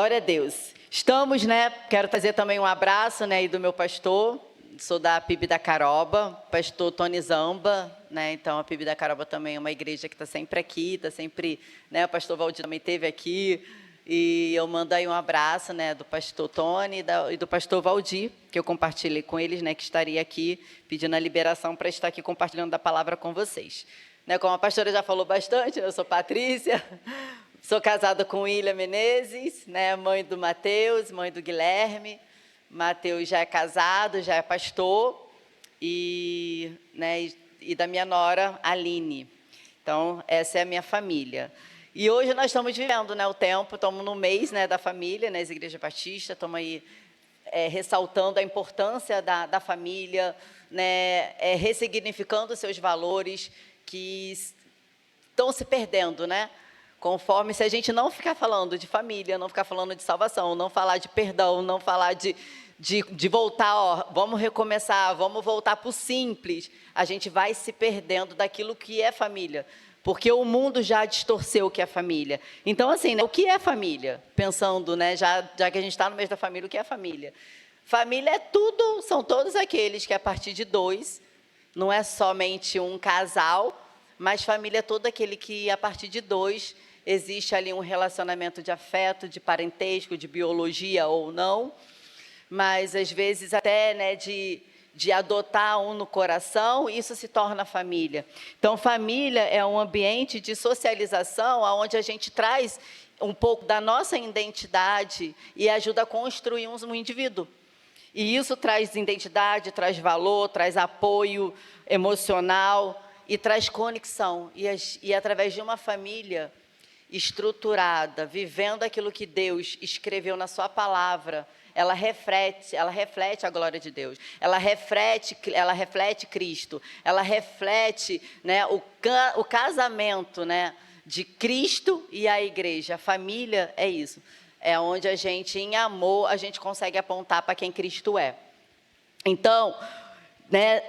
Glória a Deus. Estamos, quero trazer também um abraço, aí do meu pastor, sou da PIB da Caroba, pastor Tony Zamba, então a PIB da Caroba também é uma igreja que está sempre aqui, está sempre, o pastor Valdir também esteve aqui, e eu mando aí um abraço, do pastor Tony e do pastor Valdir, que eu compartilhei com eles, que estaria aqui pedindo a liberação para estar aqui compartilhando da palavra com vocês. Como a pastora já falou bastante, eu sou Patrícia, sou casada com William Menezes, mãe do Mateus, mãe do Guilherme. Mateus já é casado, já é pastor, e da minha nora, Aline. Então, essa é a minha família. E hoje nós estamos vivendo o tempo, estamos no mês da família, nas igrejas batistas, estamos aí ressaltando a importância da família, ressignificando seus valores que estão se perdendo, conforme, se a gente não ficar falando de família, não ficar falando de salvação, não falar de perdão, não falar de voltar, vamos recomeçar, vamos voltar para o simples, a gente vai se perdendo daquilo que é família, porque o mundo já distorceu o que é família. Então, assim, o que é família? Pensando, já que a gente está no mês da família, o que é família? Família é tudo, são todos aqueles que a partir de dois, não é somente um casal, mas família é todo aquele que a partir de dois, existe ali um relacionamento de afeto, de parentesco, de biologia ou não, mas às vezes até de adotar um no coração, isso se torna família. Então, família é um ambiente de socialização onde a gente traz um pouco da nossa identidade e ajuda a construir um indivíduo. E isso traz identidade, traz valor, traz apoio emocional e traz conexão. E através de uma família estruturada, vivendo aquilo que Deus escreveu na sua palavra, ela reflete a glória de Deus, ela reflete Cristo, ela reflete o casamento de Cristo e a igreja. A família é isso, é onde a gente, em amor, a gente consegue apontar para quem Cristo é. Então,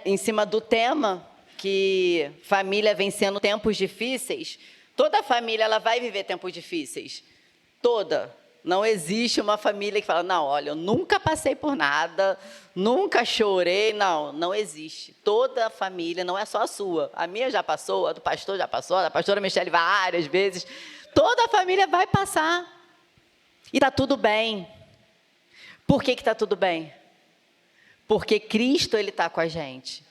em cima do tema, que família vencendo tempos difíceis, toda família ela vai viver tempos difíceis, toda. Não existe uma família que fala, não, olha, eu nunca passei por nada, nunca chorei, não existe. Toda família, não é só a sua, a minha já passou, a do pastor já passou, a da pastora Michele várias vezes, toda a família vai passar, e está tudo bem. Por que está tudo bem? Porque Cristo ele está com a gente.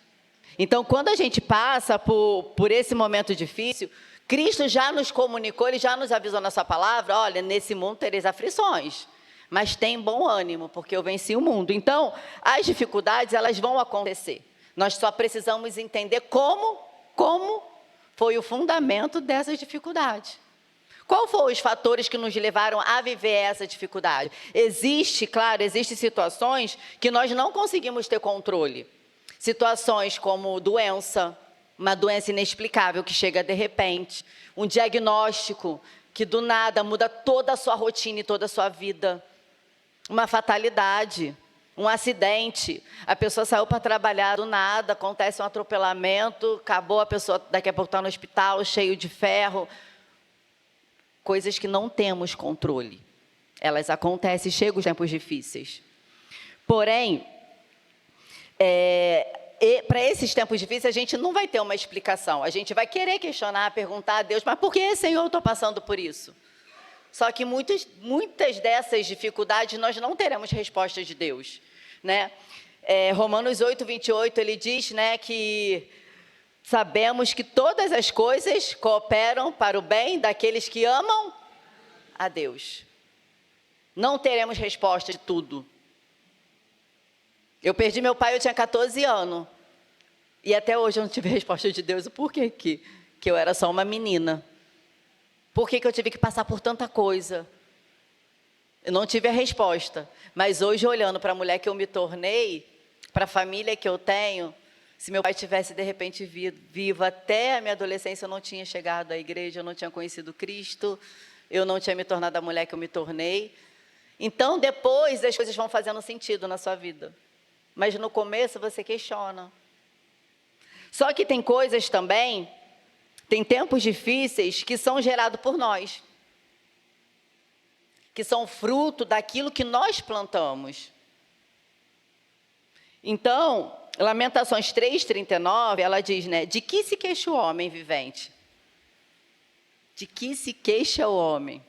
Então, quando a gente passa por esse momento difícil, Cristo já nos comunicou, Ele já nos avisou na sua palavra, olha, nesse mundo tereis aflições, mas tem bom ânimo, porque eu venci o mundo. Então, as dificuldades, elas vão acontecer. Nós só precisamos entender como foi o fundamento dessas dificuldades. Quais foram os fatores que nos levaram a viver essa dificuldade? Existem situações que nós não conseguimos ter controle. Situações como doença, uma doença inexplicável que chega de repente, um diagnóstico que do nada muda toda a sua rotina e toda a sua vida, uma fatalidade, um acidente, a pessoa saiu para trabalhar do nada, acontece um atropelamento, acabou, a pessoa daqui a pouco está no hospital, cheio de ferro, coisas que não temos controle, elas acontecem, chegam os tempos difíceis. Porém, para esses tempos difíceis, a gente não vai ter uma explicação. A gente vai querer questionar, perguntar a Deus, mas por que, Senhor, eu estou passando por isso? Só que muitas dessas dificuldades, nós não teremos respostas de Deus. Romanos 8, 28, ele diz que sabemos que todas as coisas cooperam para o bem daqueles que amam a Deus. Não teremos resposta de tudo. Eu perdi meu pai, eu tinha 14 anos. E até hoje eu não tive resposta de Deus. Por que eu era só uma menina? Por que eu tive que passar por tanta coisa? Eu não tive a resposta. Mas hoje, olhando para a mulher que eu me tornei, para a família que eu tenho, se meu pai tivesse, de repente, vivo até a minha adolescência, eu não tinha chegado à igreja, eu não tinha conhecido Cristo, eu não tinha me tornado a mulher que eu me tornei. Então, depois, as coisas vão fazendo sentido na sua vida. Mas no começo você questiona. Só que tem coisas também, tem tempos difíceis que são gerados por nós. que são fruto daquilo que nós plantamos. Então, Lamentações 3:39, ela diz, né? De que se queixa o homem vivente? De que se queixa o homem?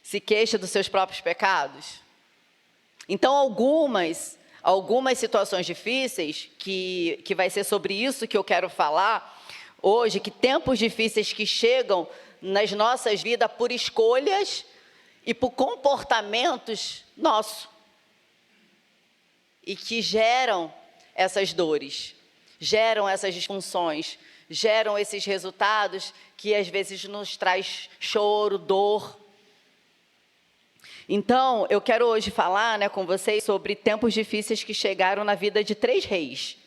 Se queixa dos seus próprios pecados? Então, algumas situações difíceis, que vai ser sobre isso que eu quero falar hoje, que tempos difíceis que chegam nas nossas vidas por escolhas e por comportamentos nossos, e que geram essas dores, geram essas disfunções, geram esses resultados que às vezes nos traz choro, dor. Então, eu quero hoje falar, né, com vocês sobre tempos difíceis que chegaram na vida de 3 reis.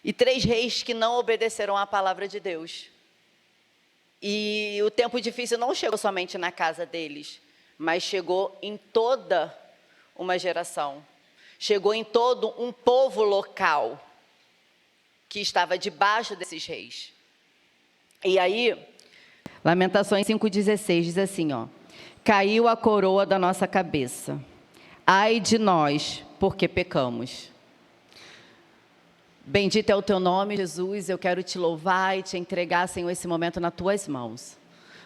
E 3 reis que não obedeceram à palavra de Deus. E o tempo difícil não chegou somente na casa deles, mas chegou em toda uma geração. Chegou em todo um povo local que estava debaixo desses reis. E aí, Lamentações 5:16 diz assim, ó: caiu a coroa da nossa cabeça. Ai de nós, porque pecamos. Bendito é o teu nome, Jesus. Eu quero te louvar e te entregar, Senhor, esse momento nas tuas mãos.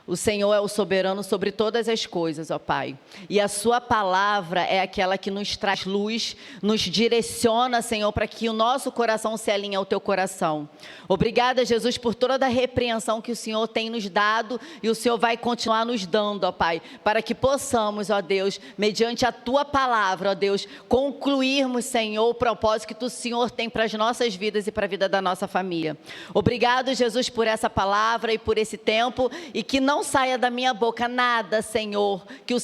O Senhor é o soberano sobre todas as coisas, ó Pai. E a sua palavra é aquela que nos traz luz, nos direciona, Senhor, para que o nosso coração se alinhe ao teu coração. Obrigada, Jesus, por toda a repreensão que o Senhor tem nos dado e o Senhor vai continuar nos dando, ó Pai, para que possamos, ó Deus, mediante a tua palavra, ó Deus, concluirmos, Senhor, o propósito que o Senhor tem para as nossas vidas e para a vida da nossa família. Obrigado, Jesus, por essa palavra e por esse tempo, e que não saia da minha boca nada, Senhor, que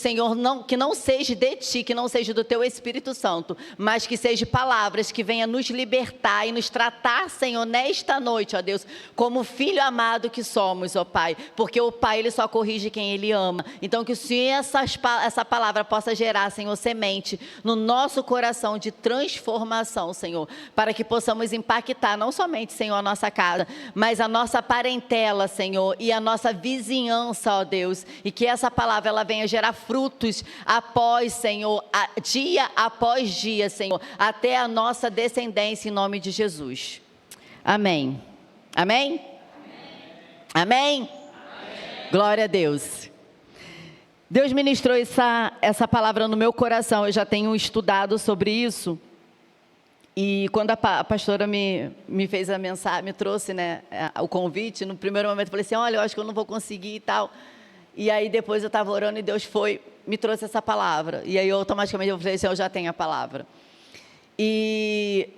não seja de ti, que não seja do teu Espírito Santo, mas que seja palavras que venham nos libertar e nos tratar, Senhor, nesta noite, ó Deus, como filho amado que somos, ó Pai, porque o Pai, Ele só corrige quem Ele ama. Então, que o Senhor, essa palavra possa gerar, Senhor, semente no nosso coração de transformação, Senhor, para que possamos impactar não somente, Senhor, a nossa casa, mas a nossa parentela, Senhor, e a nossa vizinhança, ó Deus, e que essa palavra ela venha gerar frutos após, Senhor, dia após dia, Senhor, até a nossa descendência, em nome de Jesus. Amém. Amém? Amém? Amém? Glória a Deus. Deus ministrou essa palavra no meu coração. Eu já tenho estudado sobre isso. E quando a pastora me fez a mensagem, me trouxe, né, o convite, no primeiro momento eu falei assim, olha, eu acho que eu não vou conseguir e tal. E aí depois eu estava orando e Deus me trouxe essa palavra. E aí automaticamente eu falei assim, eu já tenho a palavra. E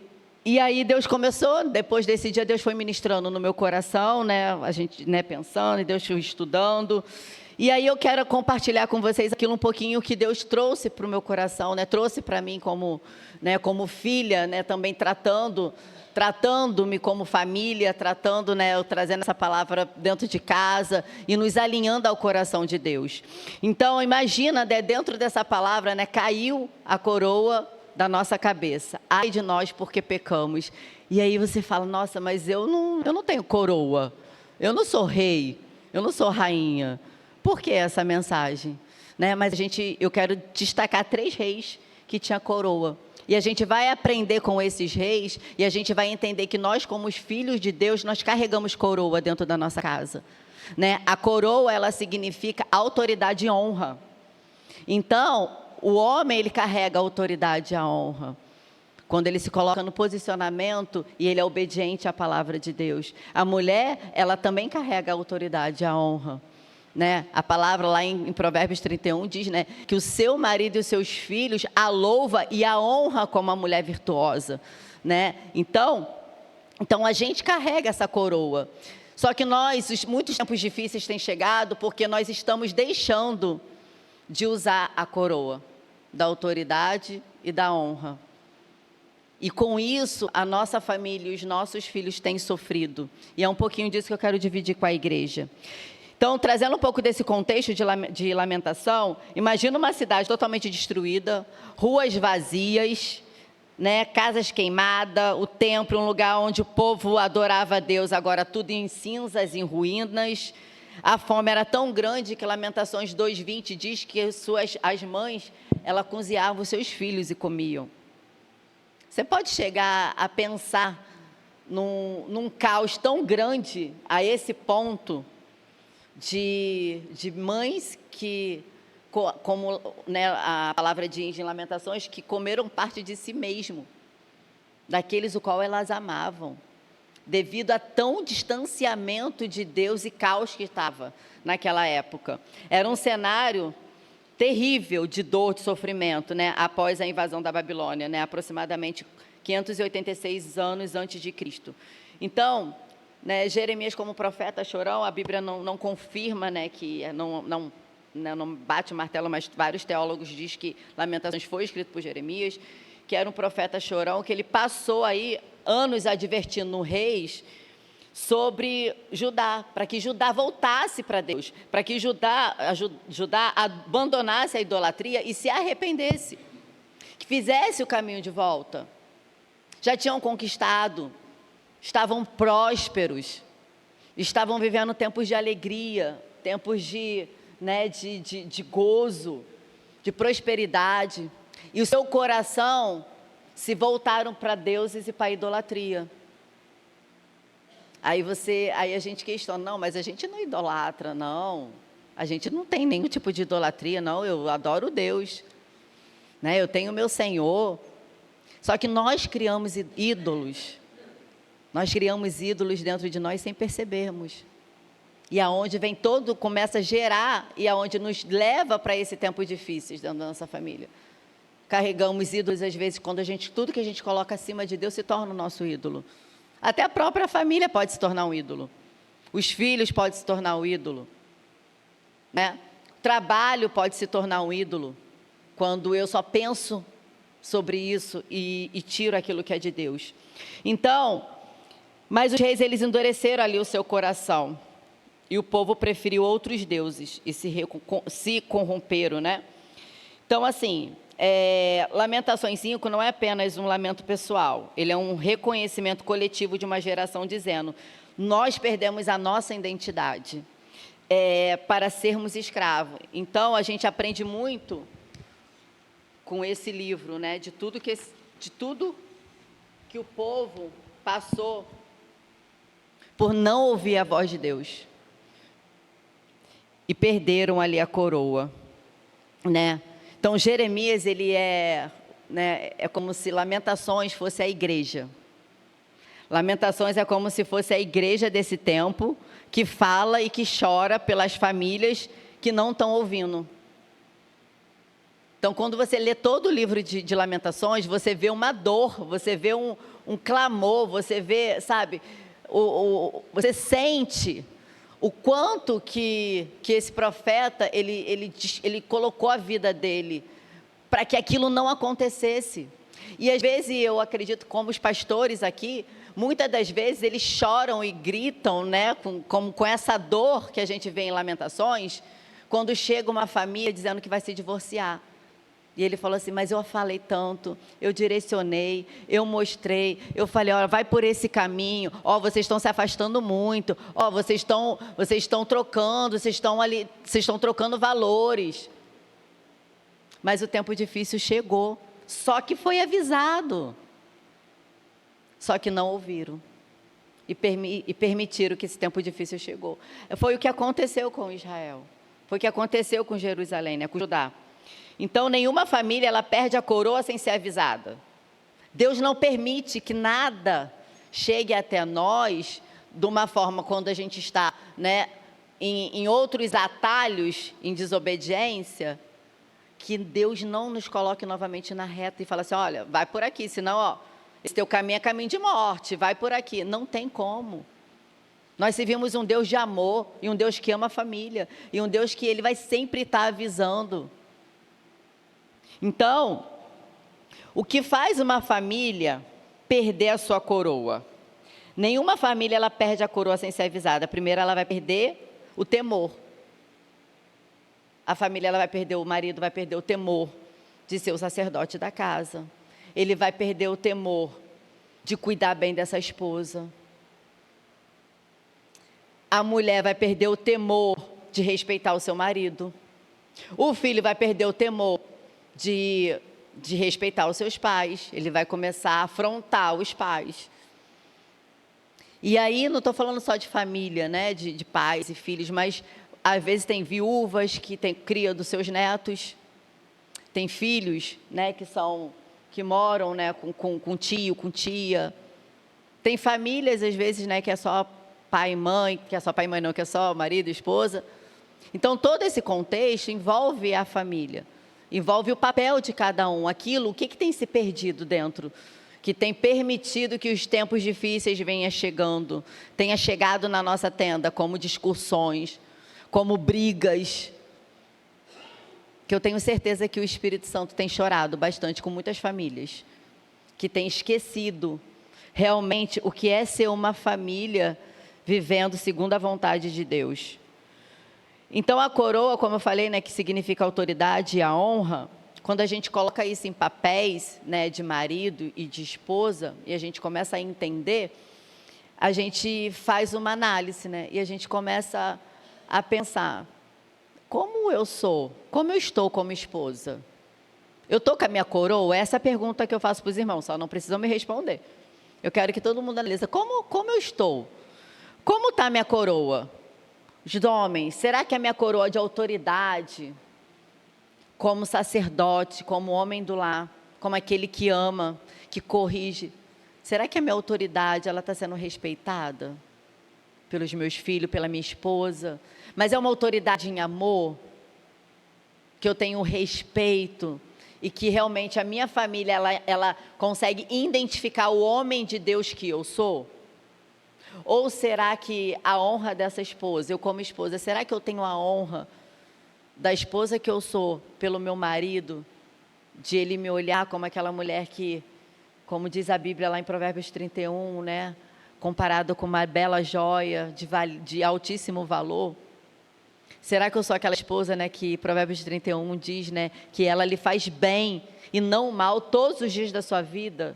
aí Deus começou, depois desse dia Deus foi ministrando no meu coração, né, a gente, né, pensando, e Deus foi estudando. E aí eu quero compartilhar com vocês aquilo um pouquinho que Deus trouxe para o meu coração, né? Trouxe para mim como, né, como filha, né, também tratando-me como família, né, trazendo essa palavra dentro de casa e nos alinhando ao coração de Deus. Então, imagina, né, dentro dessa palavra, né, caiu a coroa da nossa cabeça. Ai de nós, porque pecamos. E aí você fala, nossa, mas eu não tenho coroa, eu não sou rei, eu não sou rainha. Por que essa mensagem? Né? Mas eu quero destacar 3 reis que tinham coroa. E a gente vai aprender com esses reis e a gente vai entender que nós, como os filhos de Deus, nós carregamos coroa dentro da nossa casa. Né? A coroa, ela significa autoridade e honra. Então, o homem, ele carrega a autoridade e a honra. Quando ele se coloca no posicionamento e ele é obediente à palavra de Deus. A mulher, ela também carrega a autoridade e a honra. Né? A palavra lá em Provérbios 31 diz, né, que o seu marido e os seus filhos a louva e a honra como uma mulher virtuosa. Né? Então a gente carrega essa coroa. Só que muitos tempos difíceis têm chegado porque nós estamos deixando de usar a coroa da autoridade e da honra. E com isso, a nossa família e os nossos filhos têm sofrido. E é um pouquinho disso que eu quero dividir com a igreja. Então, trazendo um pouco desse contexto de lamentação, imagina uma cidade totalmente destruída, ruas vazias, né, casas queimadas, o templo, um lugar onde o povo adorava a Deus, agora tudo em cinzas, em ruínas. A fome era tão grande que Lamentações 2:20 diz que as mães, elas cozinhavam os seus filhos e comiam. Você pode chegar a pensar num caos tão grande, a esse ponto, de mães que, como, né, a palavra diz em Lamentações, que comeram parte de si mesmo, daqueles o qual elas amavam, devido a tão distanciamento de Deus e caos que estava naquela época. Era um cenário terrível de dor, de sofrimento, né, após a invasão da Babilônia, né, aproximadamente 586 anos antes de Cristo. Então, né, Jeremias como profeta chorão, a Bíblia não confirma, né, que não bate o martelo, mas vários teólogos dizem que Lamentações foi escrito por Jeremias, que era um profeta chorão, que ele passou aí anos advertindo reis sobre Judá, para que Judá voltasse para Deus, para que Judá abandonasse a idolatria e se arrependesse, que fizesse o caminho de volta. Já tinham conquistado, estavam prósperos, estavam vivendo tempos de alegria, tempos de gozo, de prosperidade, e o seu coração se voltaram para deuses e para a idolatria. Aí a gente questiona, não, mas a gente não idolatra, não. A gente não tem nenhum tipo de idolatria, não. Eu adoro Deus, né? Eu tenho o meu Senhor. Só que nós criamos ídolos. Nós criamos ídolos dentro de nós sem percebermos. E aonde vem começa a gerar, e aonde nos leva para esse tempo difícil dentro da nossa família. Carregamos ídolos, às vezes, tudo que a gente coloca acima de Deus se torna o nosso ídolo. Até a própria família pode se tornar um ídolo. Os filhos podem se tornar um ídolo, né? O trabalho pode se tornar um ídolo, quando eu só penso sobre isso e tiro aquilo que é de Deus. Então, mas os reis, eles endureceram ali o seu coração, e o povo preferiu outros deuses, e se corromperam, né? Então, assim, Lamentações 5 não é apenas um lamento pessoal, ele é um reconhecimento coletivo de uma geração dizendo, nós perdemos a nossa identidade para sermos escravos. Então, a gente aprende muito com esse livro, né, de tudo que o povo passou por não ouvir a voz de Deus. E perderam ali a coroa, né? Então, Jeremias, ele é como se Lamentações fosse a igreja. Lamentações é como se fosse a igreja desse tempo, que fala e que chora pelas famílias que não estão ouvindo. Então, quando você lê todo o livro de Lamentações, você vê uma dor, você vê um clamor, você vê, sabe, você sente o quanto que esse profeta, ele colocou a vida dele para que aquilo não acontecesse. E às vezes, eu acredito, como os pastores aqui, muitas das vezes eles choram e gritam, né, com essa dor que a gente vê em Lamentações, quando chega uma família dizendo que vai se divorciar. E ele falou assim, mas eu falei tanto, eu direcionei, eu mostrei, eu falei, olha, vai por esse caminho, ó, vocês estão se afastando muito, ó, vocês estão trocando, vocês estão trocando valores. Mas o tempo difícil chegou, só que foi avisado. Só que não ouviram. E permitiram que esse tempo difícil chegou. Foi o que aconteceu com Israel. Foi o que aconteceu com Jerusalém, né, com Judá. Então, nenhuma família, ela perde a coroa sem ser avisada. Deus não permite que nada chegue até nós de uma forma, quando a gente está, né, em outros atalhos, em desobediência, que Deus não nos coloque novamente na reta e fala assim, olha, vai por aqui, senão, ó, esse teu caminho é caminho de morte, vai por aqui. Não tem como. Nós servimos um Deus de amor, e um Deus que ama a família, e um Deus que Ele vai sempre estar avisando. Então, o que faz uma família perder a sua coroa? Nenhuma família, ela perde a coroa sem ser avisada. Primeiro, ela vai perder o temor. A família, ela vai perder, o marido vai perder o temor de ser o sacerdote da casa. Ele vai perder o temor de cuidar bem dessa esposa. A mulher vai perder o temor de respeitar o seu marido. O filho vai perder o temor de respeitar os seus pais. Ele vai começar a afrontar os pais. E aí, não estou falando só de família, né, de pais e filhos, mas às vezes tem viúvas que cria dos seus netos, tem filhos, né, que moram, né, com tio, com tia. Tem famílias, às vezes, né, que é só pai e mãe, que é só pai e mãe não, que é só marido e esposa. Então, todo esse contexto envolve a família, envolve o papel de cada um, o que tem se perdido dentro, que tem permitido que os tempos difíceis venham chegando, tenha chegado na nossa tenda, como discussões, como brigas, que eu tenho certeza que o Espírito Santo tem chorado bastante com muitas famílias, que tem esquecido realmente o que é ser uma família vivendo segundo a vontade de Deus. Então, a coroa, como eu falei, né, que significa autoridade e a honra, quando a gente coloca isso em papéis, né, de marido e de esposa, e a gente começa a entender, a gente faz uma análise, né, e a gente começa a pensar, como eu sou? Como eu estou como esposa? Eu estou com a minha coroa? Essa é a pergunta que eu faço para os irmãos, só não precisam me responder. Eu quero que todo mundo analise, como eu estou? Como está a minha coroa? Os homens, será que a minha coroa de autoridade, como sacerdote, como homem do lar, como aquele que ama, que corrige, será que a minha autoridade ela está sendo respeitada pelos meus filhos, pela minha esposa? Mas é uma autoridade em amor, que eu tenho respeito e que realmente a minha família ela consegue identificar o homem de Deus que eu sou? Ou será que a honra dessa esposa, eu como esposa, será que eu tenho a honra da esposa que eu sou pelo meu marido, de ele me olhar como aquela mulher que, como diz a Bíblia lá em Provérbios 31, né, comparado com uma bela joia de altíssimo valor? Será que eu sou aquela esposa, né, que Provérbios 31 diz, né, que ela lhe faz bem e não mal todos os dias da sua vida?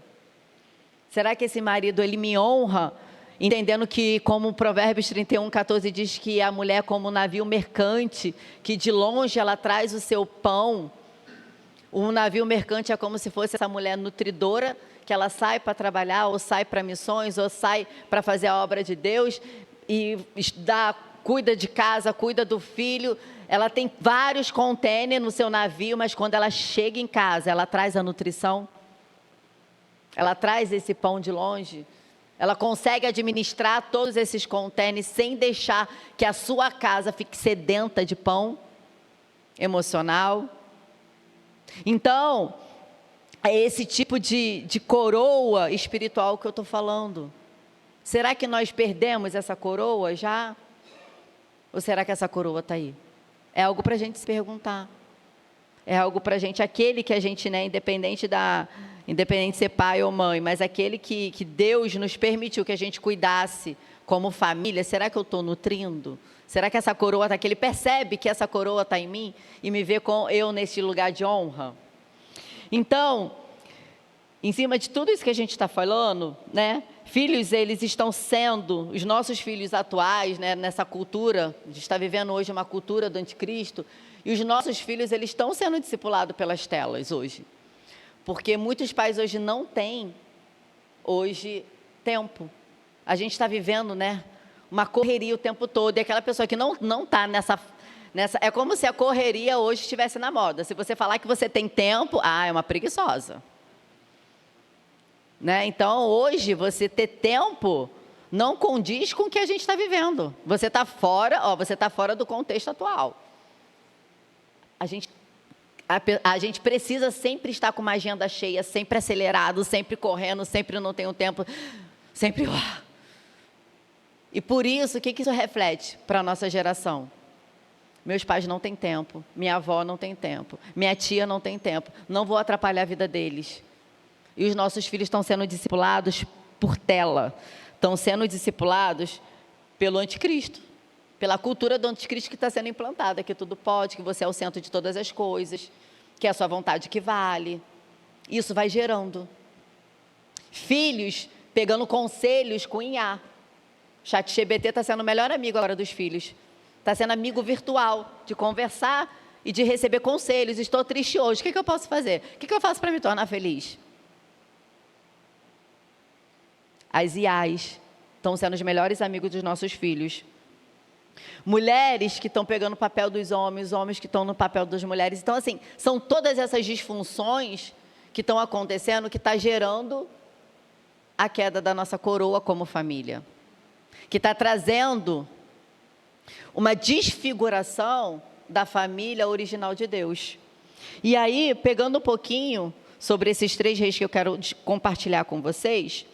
Será que esse marido, ele me honra, entendendo que, como Provérbios 31, 14 diz que a mulher é como um navio mercante, que de longe ela traz o seu pão. Um navio mercante é como se fosse essa mulher nutridora, que ela sai para trabalhar, ou sai para missões, ou sai para fazer a obra de Deus, e cuida de casa, cuida do filho. Ela tem vários contêineres no seu navio, mas quando ela chega em casa, ela traz a nutrição, ela traz esse pão de longe. Ela consegue administrar todos esses contêineres sem deixar que a sua casa fique sedenta de pão emocional. Então, é esse tipo de coroa espiritual que eu estou falando. Será que nós perdemos essa coroa já? Ou será que essa coroa está aí? É algo para a gente se perguntar. É algo para a gente, aquele que a gente, né, independente de ser pai ou mãe, mas aquele que Deus nos permitiu que a gente cuidasse como família, será que eu estou nutrindo? Será que essa coroa está aqui? Ele percebe que essa coroa está em mim e me vê com eu nesse lugar de honra? Então, em cima de tudo isso que a gente está falando, né, filhos, eles estão sendo, os nossos filhos atuais, né, nessa cultura, a gente está vivendo hoje uma cultura do anticristo, e os nossos filhos, eles estão sendo discipulados pelas telas hoje. Porque muitos pais hoje não têm, tempo. A gente está vivendo, né, uma correria o tempo todo, e aquela pessoa que não está nessa... É como se a correria hoje estivesse na moda. Se você falar que você tem tempo, é uma preguiçosa. Né? Então, hoje, você ter tempo não condiz com o que a gente está vivendo. Você está fora do contexto atual. A gente precisa sempre estar com uma agenda cheia, sempre acelerado, sempre correndo, sempre não tenho tempo, sempre... E por isso, o que isso reflete para a nossa geração? Meus pais não têm tempo, minha avó não tem tempo, minha tia não tem tempo, não vou atrapalhar a vida deles. E os nossos filhos estão sendo discipulados por tela, estão sendo discipulados pelo anticristo, pela cultura do anticristo que está sendo implantada, que tudo pode, que você é o centro de todas as coisas, que é a sua vontade que vale. Isso vai gerando filhos pegando conselhos com Inhá. ChatGPT está sendo o melhor amigo agora dos filhos. Está sendo amigo virtual, de conversar e de receber conselhos. Estou triste hoje, o que eu posso fazer? O que eu faço para me tornar feliz? As IAs estão sendo os melhores amigos dos nossos filhos. Mulheres que estão pegando o papel dos homens, homens que estão no papel das mulheres. Então, assim, são todas essas disfunções que estão acontecendo, que está gerando a queda da nossa coroa como família. Que está trazendo uma desfiguração da família original de Deus. E aí, pegando um pouquinho sobre esses 3 reis que eu quero compartilhar com vocês,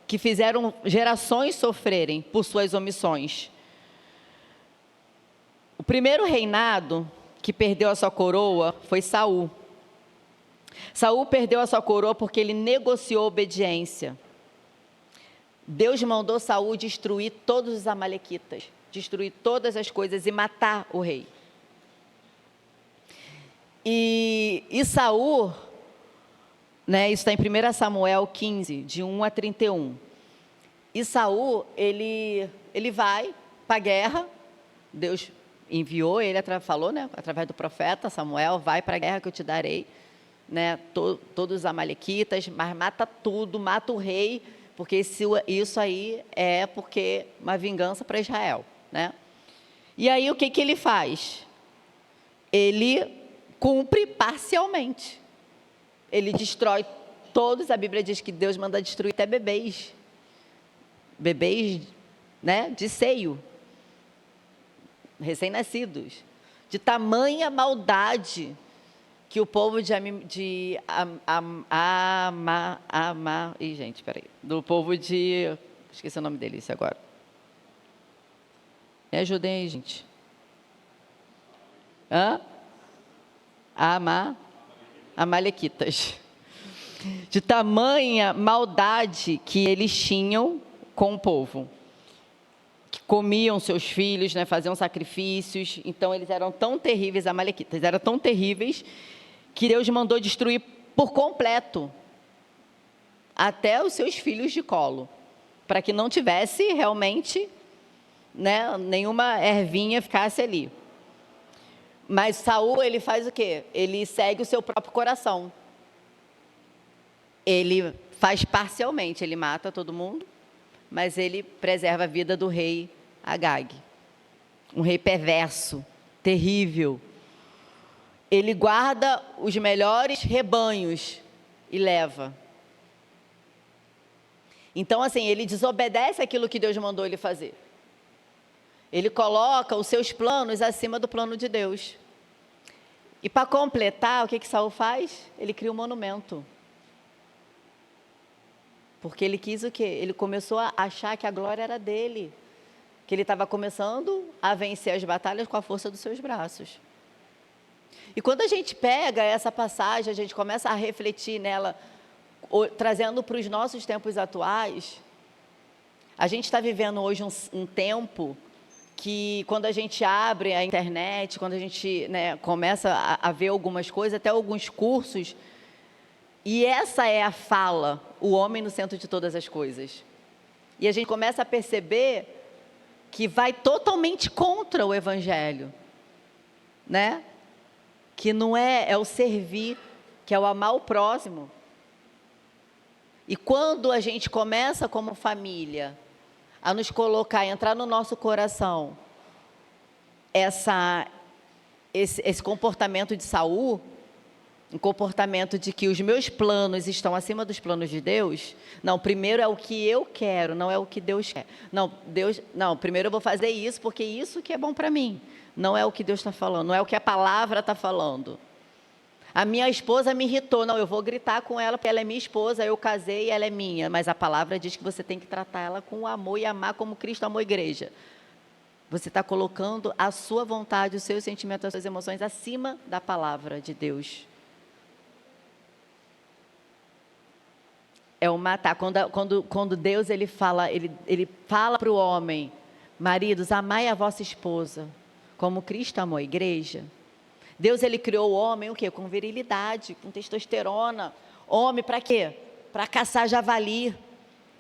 que fizeram gerações sofrerem por suas omissões. O primeiro reinado que perdeu a sua coroa foi Saul. Saul perdeu a sua coroa porque ele negociou obediência. Deus mandou Saul destruir todos os amalequitas, destruir todas as coisas e matar o rei. E Saul, né, isso está em 1 Samuel 15, de 1 a 31. E Saul, ele vai para a guerra, Deus enviou, ele falou, né, através do profeta Samuel, vai para a guerra que eu te darei, né, todos os amalequitas, mas mata tudo, mata o rei, porque isso aí é porque uma vingança para Israel, né? E aí o que ele faz? Ele cumpre parcialmente. Ele destrói todos, a Bíblia diz que Deus manda destruir até bebês, né, de seio, recém-nascidos, de tamanha maldade que o povo do povo de, esqueci o nome dele, isso agora. Me ajudem aí, gente. Amalequitas. De tamanha maldade que eles tinham com o povo. Que comiam seus filhos, né, faziam sacrifícios. Então, eles eram tão terríveis, amalequitas, eram tão terríveis, que Deus mandou destruir por completo até os seus filhos de colo, para que não tivesse realmente, né, nenhuma ervinha ficasse ali. Mas Saul, ele faz o quê? Ele segue o seu próprio coração. Ele faz parcialmente, ele mata todo mundo, mas ele preserva a vida do rei Agag. Um rei perverso, terrível. Ele guarda os melhores rebanhos e leva. Então, assim, ele desobedece aquilo que Deus mandou ele fazer. Ele coloca os seus planos acima do plano de Deus. E para completar, o que Saul faz? Ele cria um monumento. Porque ele quis o quê? Ele começou a achar que a glória era dele. Que ele estava começando a vencer as batalhas com a força dos seus braços. E quando a gente pega essa passagem, a gente começa a refletir nela, trazendo para os nossos tempos atuais, a gente está vivendo hoje um tempo que, quando a gente abre a internet, quando a gente, né, começa a ver algumas coisas, até alguns cursos, e essa é a fala, o homem no centro de todas as coisas. E a gente começa a perceber que vai totalmente contra o Evangelho, né? Que não é o servir, que é o amar o próximo. E quando a gente começa como família a nos colocar, entrar no nosso coração esse comportamento de Saul, um comportamento de que os meus planos estão acima dos planos de Deus. Não, primeiro é o que eu quero, não é o que Deus quer. Não, primeiro eu vou fazer isso porque isso que é bom para mim. Não é o que Deus está falando, não é o que a palavra está falando. A minha esposa me irritou, não, eu vou gritar com ela porque ela é minha esposa, eu casei e ela é minha. Mas a palavra diz que você tem que tratar ela com amor e amar como Cristo amou a igreja. Você está colocando a sua vontade, os seus sentimentos, as suas emoções acima da palavra de Deus. É o matar. Quando Deus ele fala para o homem, maridos, amai a vossa esposa, como Cristo amou a igreja. Deus ele criou o homem o quê? Com virilidade, com testosterona. Homem para quê? Para caçar javali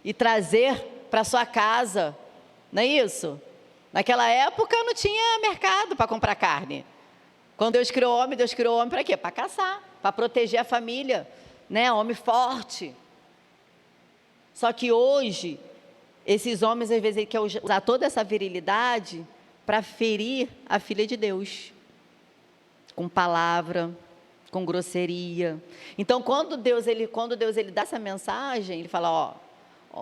e trazer para sua casa, não é isso? Naquela época não tinha mercado para comprar carne. Quando Deus criou o homem para quê? Para caçar, para proteger a família, né? Homem forte. Só que hoje, esses homens, às vezes, querem usar toda essa virilidade para ferir a filha de Deus, com palavra, com grosseria. Então, quando Deus ele dá essa mensagem, ele fala,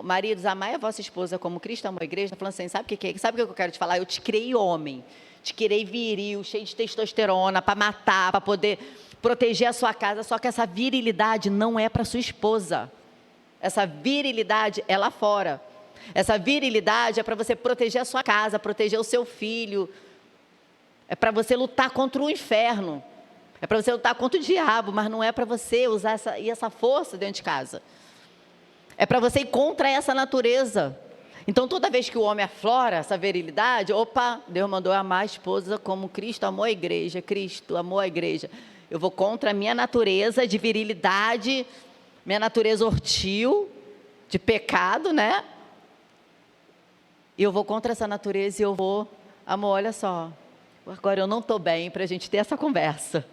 maridos, amai a vossa esposa como Cristo amou a igreja, está falando assim, sabe o que eu quero te falar? Eu te criei homem, te criei viril, cheio de testosterona, para matar, para poder proteger a sua casa, só que essa virilidade não é para sua esposa. Essa virilidade é lá fora. Essa virilidade é para você proteger a sua casa, proteger o seu filho. É para você lutar contra o inferno. É para você lutar contra o diabo, mas não é para você usar essa força dentro de casa. É para você ir contra essa natureza. Então, toda vez que o homem aflora essa virilidade, Deus mandou amar a esposa como Cristo amou a igreja. Cristo amou a igreja. Eu vou contra a minha natureza de virilidade, minha natureza hostil, de pecado, né? E eu vou contra essa natureza e eu vou, amor, olha só, agora eu não estou bem para a gente ter essa conversa.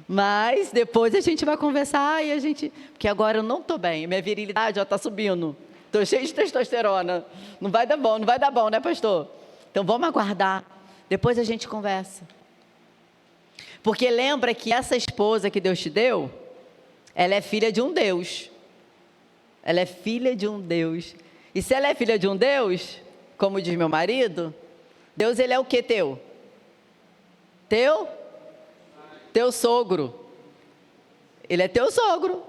Mas depois a gente vai conversar porque agora eu não estou bem, minha virilidade está subindo, estou cheio de testosterona, não vai dar bom, né, pastor? Então vamos aguardar, depois a gente conversa. Porque lembra que essa esposa que Deus te deu, ela é filha de um Deus. Ela é filha de um Deus. E se ela é filha de um Deus, como diz meu marido, Deus, ele é o que teu? Teu sogro. Ele é teu sogro.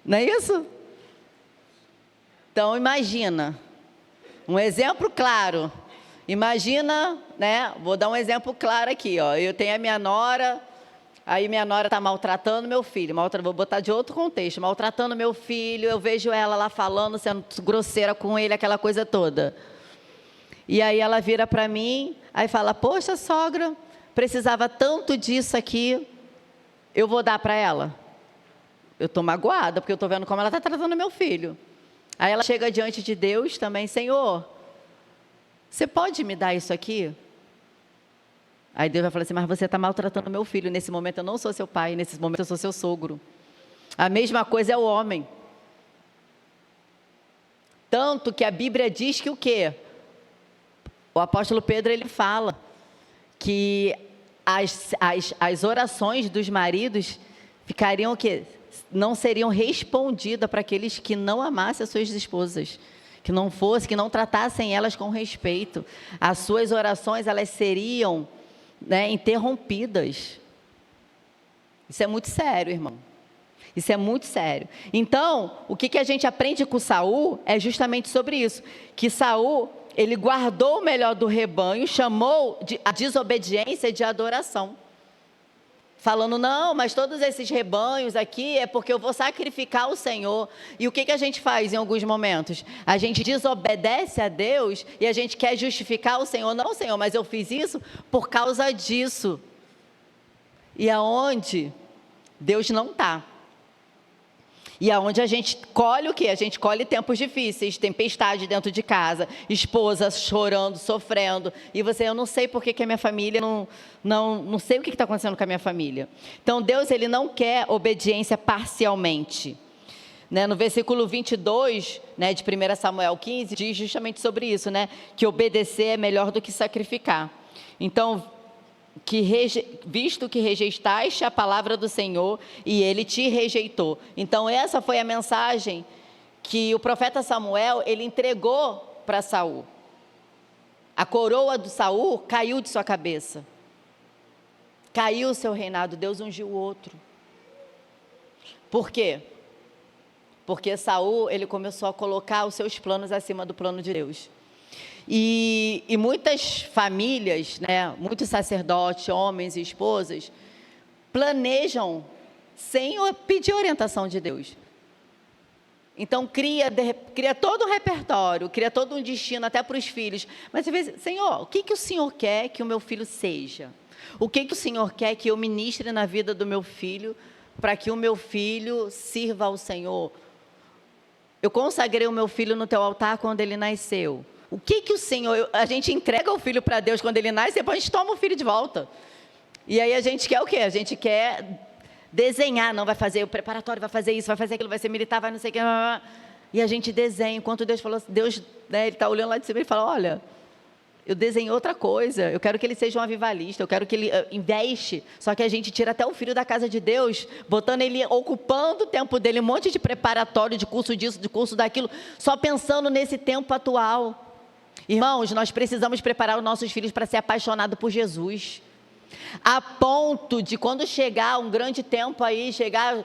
Não é isso? Então, imagina. Um exemplo claro. Imagina, né? Vou dar um exemplo claro aqui, Eu tenho a minha nora, aí minha nora está maltratando meu filho. Vou botar de outro contexto. Maltratando meu filho, eu vejo ela lá falando, sendo grosseira com ele, aquela coisa toda. E aí ela vira para mim, aí fala, poxa, sogra, precisava tanto disso aqui, eu vou dar para ela? Eu estou magoada, porque eu estou vendo como ela está tratando meu filho. Aí ela chega diante de Deus também, Senhor, você pode me dar isso aqui? Aí Deus vai falar assim, mas você está maltratando meu filho, nesse momento eu não sou seu pai, nesse momento eu sou seu sogro. A mesma coisa é o homem. Tanto que a Bíblia diz que o quê? O apóstolo Pedro, ele fala que as orações dos maridos ficariam o quê? Não seriam respondidas para aqueles que não amassem as suas esposas, que não tratassem elas com respeito. As suas orações, elas seriam, né, interrompidas. Isso é muito sério, irmão. Isso é muito sério. Então, o que a gente aprende com Saul é justamente sobre isso, que Saul, ele guardou o melhor do rebanho, chamou a desobediência de adoração. Falando, não, mas todos esses rebanhos aqui é porque eu vou sacrificar o Senhor. E o que a gente faz em alguns momentos? A gente desobedece a Deus e a gente quer justificar o Senhor. Não, Senhor, mas eu fiz isso por causa disso. E aonde Deus não está. E aonde a gente colhe o quê? A gente colhe tempos difíceis, tempestade dentro de casa, esposa chorando, sofrendo. E eu não sei por que a minha família, não sei o que está acontecendo com a minha família. Então, Deus, ele não quer obediência parcialmente. Né? No versículo 22, né, de 1 Samuel 15, diz justamente sobre isso, né? Que obedecer é melhor do que sacrificar. Então, visto que rejeitaste a palavra do Senhor e ele te rejeitou. Então essa foi a mensagem que o profeta Samuel, ele entregou para Saul. A coroa do Saul caiu de sua cabeça. Caiu o seu reinado, Deus ungiu o outro. Por quê? Porque Saul, ele começou a colocar os seus planos acima do plano de Deus. E muitas famílias, né, muitos sacerdotes, homens e esposas, planejam sem pedir orientação de Deus. Então, cria todo um repertório, cria todo um destino até para os filhos. Mas você vê, Senhor, o que o Senhor quer que o meu filho seja? O que o Senhor quer que eu ministre na vida do meu filho, para que o meu filho sirva ao Senhor? Eu consagrei o meu filho no teu altar quando ele nasceu. O que o Senhor... A gente entrega o filho para Deus quando ele nasce, depois a gente toma o filho de volta. E aí a gente quer o quê? A gente quer desenhar, não vai fazer o preparatório, vai fazer isso, vai fazer aquilo, vai ser militar, vai não sei o quê. E a gente desenha. Enquanto Deus falou, Deus, né, Ele está olhando lá de cima e fala, olha, eu desenhei outra coisa, eu quero que ele seja um avivalista, eu quero que ele investe. Só que a gente tira até o filho da casa de Deus, botando ele, ocupando o tempo dele, um monte de preparatório, de curso disso, de curso daquilo, só pensando nesse tempo atual. Irmãos, nós precisamos preparar os nossos filhos para ser apaixonados por Jesus. A ponto de quando chegar um grande tempo aí, chegar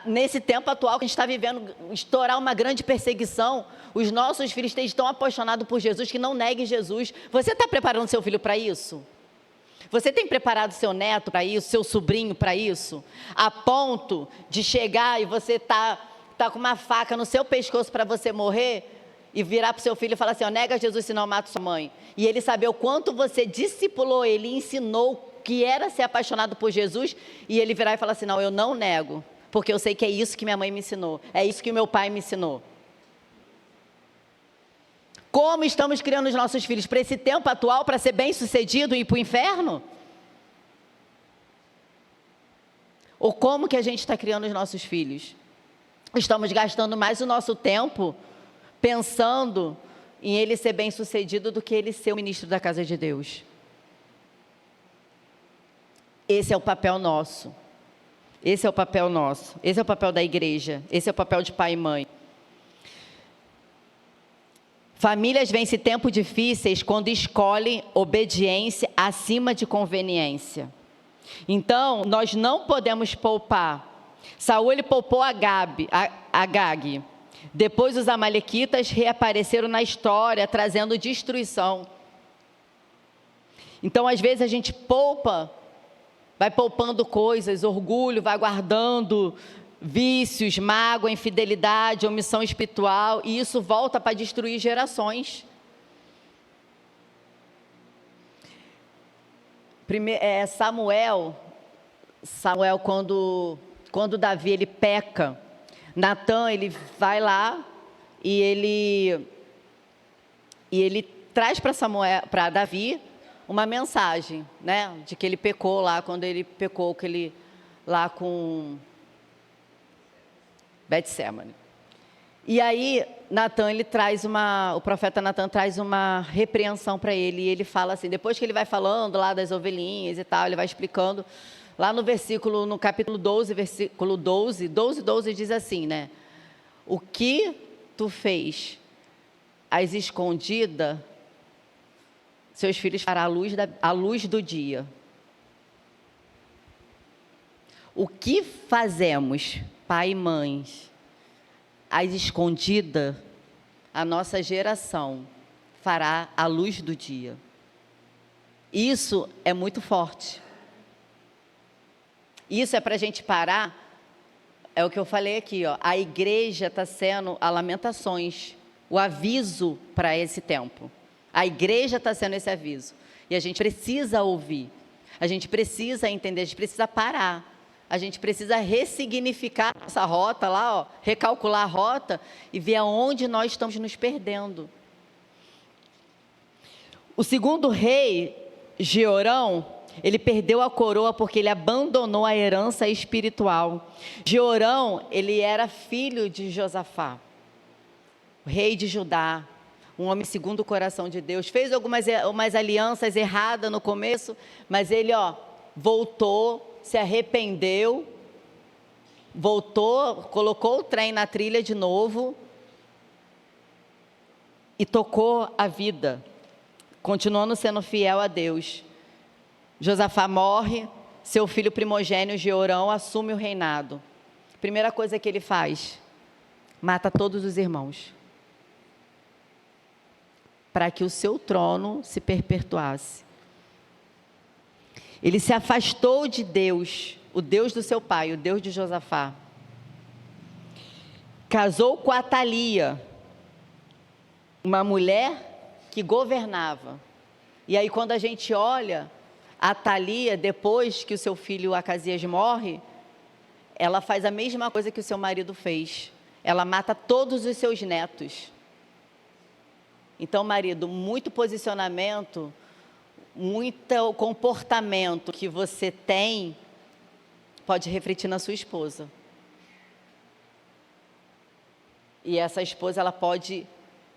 nesse tempo atual que a gente está vivendo, estourar uma grande perseguição, os nossos filhos estejam tão apaixonados por Jesus que não neguem Jesus. Você está preparando seu filho para isso? Você tem preparado seu neto para isso, seu sobrinho para isso? A ponto de chegar e você tá com uma faca no seu pescoço para você morrer e virar para o seu filho e falar assim, ó, nega Jesus senão eu mato sua mãe. E ele saber o quanto você discipulou ele, ensinou que era ser apaixonado por Jesus, e ele virar e falar assim, não, eu não nego, porque eu sei que é isso que minha mãe me ensinou, é isso que o meu pai me ensinou. Como estamos criando os nossos filhos para esse tempo atual, para ser bem-sucedido e ir para o inferno? Ou como que a gente está criando os nossos filhos? Estamos gastando mais o nosso tempo pensando em ele ser bem-sucedido do que ele ser o ministro da casa de Deus. Esse é o papel nosso. Esse é o papel nosso. Esse é o papel da igreja. Esse é o papel de pai e mãe. Famílias vencem tempos difíceis quando escolhem obediência acima de conveniência. Então, nós não podemos poupar. Saul, ele poupou Agag. Depois os amalequitas reapareceram na história, trazendo destruição. Então, às vezes a gente poupa, vai poupando coisas, orgulho, vai guardando vícios, mágoa, infidelidade, omissão espiritual, e isso volta para destruir gerações. Samuel, quando Davi ele peca, Natan, ele vai lá e ele traz para Davi uma mensagem, né, de que ele pecou lá, quando ele pecou lá com Betseba. E aí o profeta Natan traz uma repreensão para ele, e ele fala assim, depois que ele vai falando lá das ovelhinhas e tal, ele vai explicando, lá no capítulo 12, versículo 12 diz assim, né, o que tu fez às escondidas, seus filhos farão à luz do dia. O que fazemos, pai e mães, às escondidas, a nossa geração fará à luz do dia. Isso é muito forte. Isso é para a gente parar, é o que eu falei aqui, ó, a igreja está sendo a lamentações, o aviso para esse tempo. A igreja está sendo esse aviso. E a gente precisa ouvir, a gente precisa entender, a gente precisa parar. A gente precisa ressignificar essa rota lá, ó, recalcular a rota e ver aonde nós estamos nos perdendo. O segundo rei, Jeorão, ele perdeu a coroa porque ele abandonou a herança espiritual. Jeorão, ele era filho de Josafá, o rei de Judá, um homem segundo o coração de Deus. Fez umas alianças erradas no começo, mas ele, voltou, se arrependeu, voltou, colocou o trem na trilha de novo e tocou a vida, continuando sendo fiel a Deus. Josafá morre, seu filho primogênito, Jeorão, assume o reinado. Primeira coisa que ele faz, mata todos os irmãos, para que o seu trono se perpetuasse. Ele se afastou de Deus, o Deus do seu pai, o Deus de Josafá. Casou com Atalia, uma mulher que governava. E aí quando a gente olha, Atalia, depois que o seu filho Acasias morre, ela faz a mesma coisa que o seu marido fez. ela mata todos os seus netos. Então, marido, muito posicionamento, muito comportamento que você tem, pode refletir na sua esposa. E essa esposa, ela pode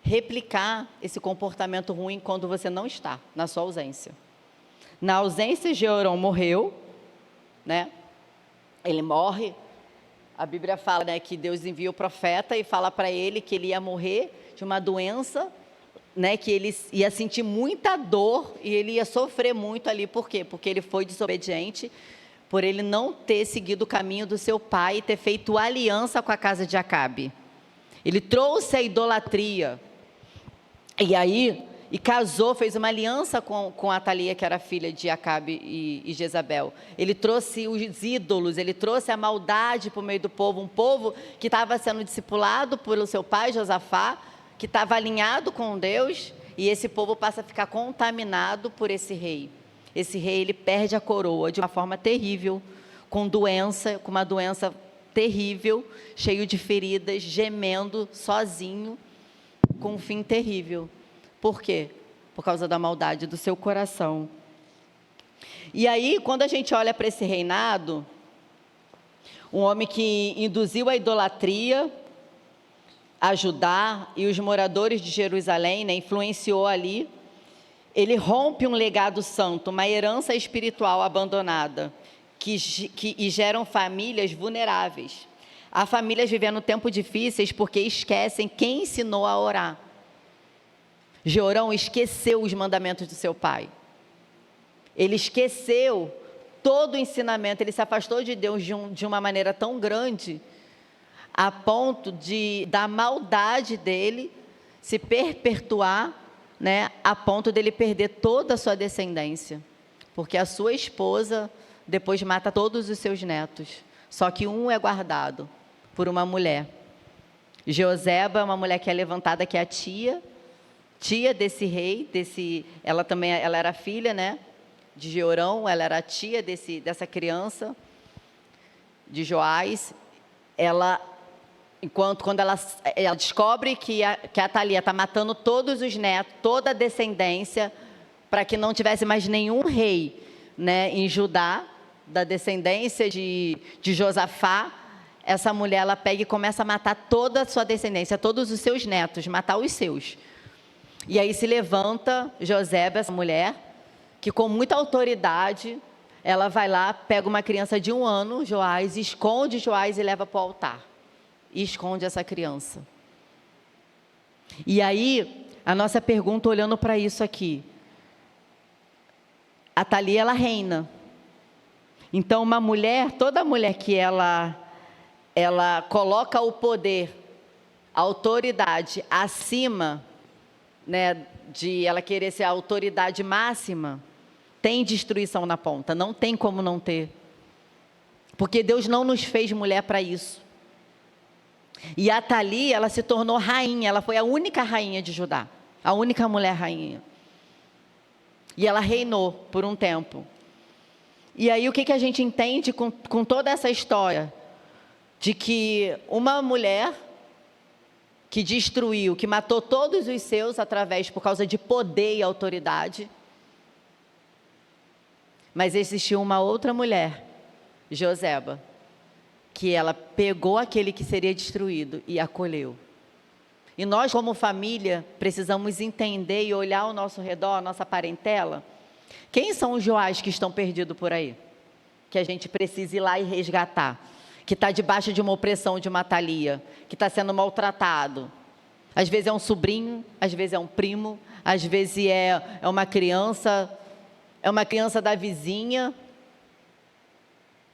replicar esse comportamento ruim quando você não está, na sua ausência. Na ausência, Jeorão morreu, né? Ele morre. A Bíblia fala, né, que Deus envia o profeta e fala para ele que ele ia morrer de uma doença, né, que ele ia sentir muita dor e ele ia sofrer muito ali. Por quê? Porque ele foi desobediente, por ele não ter seguido o caminho do seu pai e ter feito aliança com a casa de Acabe. Ele trouxe a idolatria. E aí, casou, fez uma aliança com Atalia, que era filha de Acabe e Jezabel. Ele trouxe os ídolos, ele trouxe a maldade para o meio do povo, um povo que estava sendo discipulado pelo seu pai, Josafá, que estava alinhado com Deus, e esse povo passa a ficar contaminado por esse rei. Esse rei, ele perde a coroa de uma forma terrível, com uma doença terrível, cheio de feridas, gemendo, sozinho, com um fim terrível. Por quê? Por causa da maldade do seu coração. E aí, quando a gente olha para esse reinado, um homem que induziu a idolatria a Judá e os moradores de Jerusalém, né, influenciou ali, ele rompe um legado santo, uma herança espiritual abandonada, e geram famílias vulneráveis. Há famílias vivendo tempos difíceis porque esquecem quem ensinou a orar. Jeorão esqueceu os mandamentos do seu pai. Ele esqueceu todo o ensinamento, ele se afastou de Deus de uma maneira tão grande, a ponto da maldade dele se perpetuar, né, a ponto dele perder toda a sua descendência. Porque a sua esposa depois mata todos os seus netos. Só que um é guardado por uma mulher. Jeoseba é uma mulher que é levantada, que é a tia desse rei, ela era filha, né, de Jeorão, ela era a tia dessa criança, de Joás. Quando ela descobre que a Atalia está matando todos os netos, toda a descendência, para que não tivesse mais nenhum rei, né, em Judá, da descendência de Josafá, essa mulher, ela pega e começa a matar toda a sua descendência, todos os seus netos, matar os seus. E aí se levanta Joseba, essa mulher, que com muita autoridade, ela vai lá, pega uma criança de 1 ano, Joás, esconde Joás e leva para o altar. E esconde essa criança. E aí, a nossa pergunta, olhando para isso aqui, Atalia, ela reina. Então, toda mulher que ela coloca o poder, a autoridade acima, né, de ela querer ser a autoridade máxima, tem destruição na ponta, não tem como não ter. Porque Deus não nos fez mulher para isso. E a Atalia, ela se tornou rainha, ela foi a única rainha de Judá, a única mulher rainha. E ela reinou por um tempo. E aí o que a gente entende com toda essa história? De que uma mulher que destruiu, que matou todos os seus por causa de poder e autoridade. Mas existiu uma outra mulher, Joseba, que ela pegou aquele que seria destruído e acolheu. E nós, como família, precisamos entender e olhar ao nosso redor, a nossa parentela. Quem são os Joás que estão perdidos por aí? Que a gente precisa ir lá e resgatar. Que está debaixo de uma opressão de uma Atalia, que está sendo maltratado. Às vezes é um sobrinho, às vezes é um primo, às vezes é uma criança da vizinha,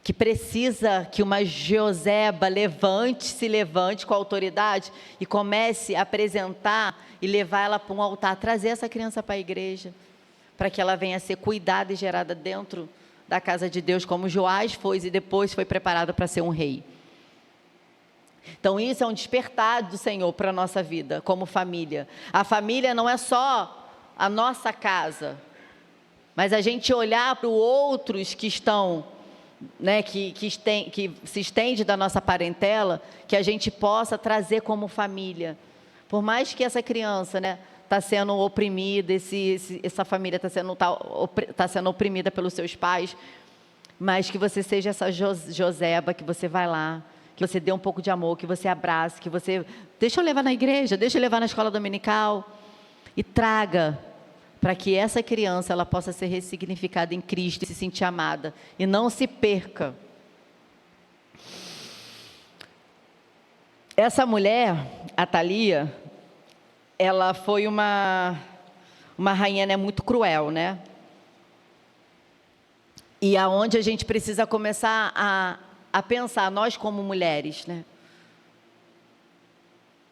que precisa que uma Joseba se levante com a autoridade e comece a apresentar e levar ela para um altar, trazer essa criança para a igreja, para que ela venha a ser cuidada e gerada dentro da casa de Deus, como Joás foi e depois foi preparado para ser um rei. Então isso é um despertar do Senhor para a nossa vida, como família. A família não é só a nossa casa, mas a gente olhar para os outros que estão né, que se estende da nossa parentela, que a gente possa trazer como família. Por mais que essa criança, né, está sendo oprimida, essa família tá sendo oprimida pelos seus pais, mas que você seja essa Joseba, que você vai lá, que você dê um pouco de amor, que você abrace, que você... Deixa eu levar na igreja, deixa eu levar na escola dominical, e traga para que essa criança ela possa ser ressignificada em Cristo e se sentir amada, e não se perca. Essa mulher, a Thalia, ela foi uma rainha, né, muito cruel, né? E aonde a gente precisa começar a pensar, nós como mulheres, né?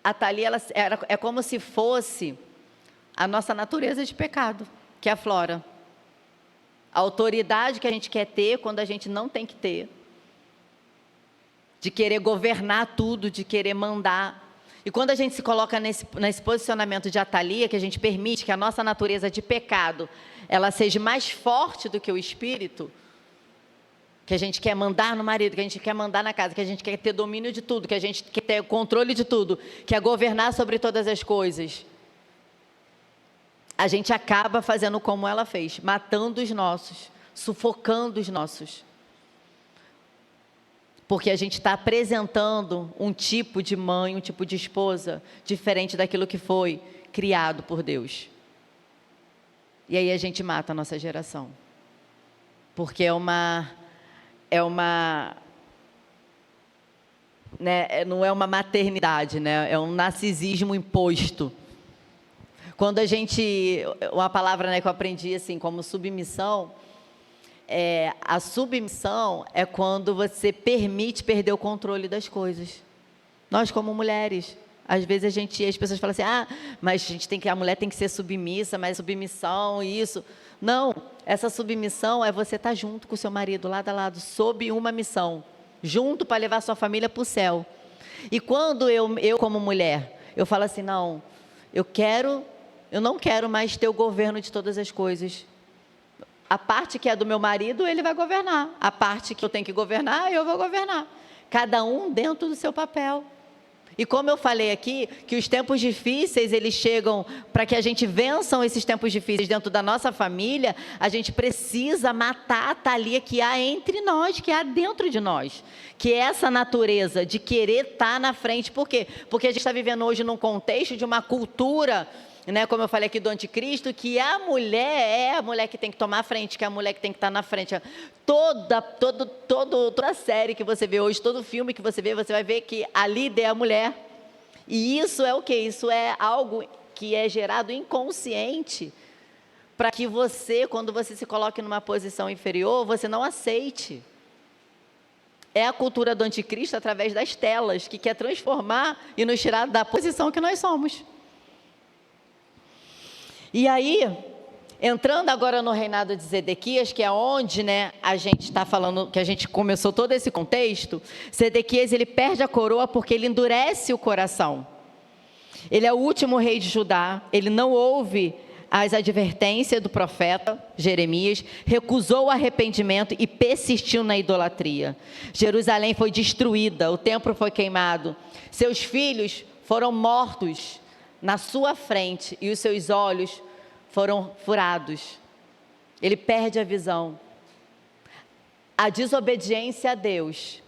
A Thalia, é como se fosse a nossa natureza de pecado, que aflora. A autoridade que a gente quer ter quando a gente não tem que ter. De querer governar tudo, de querer mandar. E quando a gente se coloca nesse posicionamento de Thalia, que a gente permite que a nossa natureza de pecado, ela seja mais forte do que o espírito, que a gente quer mandar no marido, que a gente quer mandar na casa, que a gente quer ter domínio de tudo, que a gente quer ter controle de tudo, quer governar sobre todas as coisas, a gente acaba fazendo como ela fez, matando os nossos, sufocando os nossos. Porque a gente está apresentando um tipo de mãe, um tipo de esposa, diferente daquilo que foi criado por Deus. E aí a gente mata a nossa geração. Porque né, não é uma maternidade, né, é um narcisismo imposto. Quando uma palavra, né, que eu aprendi assim, como submissão, a submissão é quando você permite perder o controle das coisas. Nós como mulheres, às vezes as pessoas falam assim, mas a mulher tem que ser submissa, mas submissão, isso. Não, essa submissão é você estar junto com o seu marido, lado a lado, sob uma missão, junto para levar sua família para o céu. E quando eu como mulher, eu falo assim, não, eu não quero mais ter o governo de todas as coisas. A parte que é do meu marido, ele vai governar. A parte que eu tenho que governar, eu vou governar. Cada um dentro do seu papel. E como eu falei aqui, que os tempos difíceis, eles chegam para que a gente vença esses tempos difíceis dentro da nossa família, a gente precisa matar a Thalia que há entre nós, que há dentro de nós. Que é essa natureza de querer estar na frente. Por quê? Porque a gente está vivendo hoje num contexto de uma cultura, né, como eu falei aqui do anticristo, que a mulher é a mulher que tem que tomar a frente, que é a mulher que tem que estar na frente. Toda série que você vê hoje, todo filme que você vai ver que a líder é a mulher. E isso é o quê? Isso é algo que é gerado inconsciente, para que você, quando você se coloque numa posição inferior, você não aceite. É a cultura do anticristo através das telas, que quer transformar e nos tirar da posição que nós somos. E aí, entrando agora no reinado de Zedequias, que é onde, né, a gente está falando, que a gente começou todo esse contexto, Zedequias, ele perde a coroa porque ele endurece o coração. Ele é o último rei de Judá, ele não ouve as advertências do profeta Jeremias, recusou o arrependimento e persistiu na idolatria. Jerusalém foi destruída, o templo foi queimado, seus filhos foram mortos na sua frente e os seus olhos foram furados. Ele perde a visão. A desobediência a Deus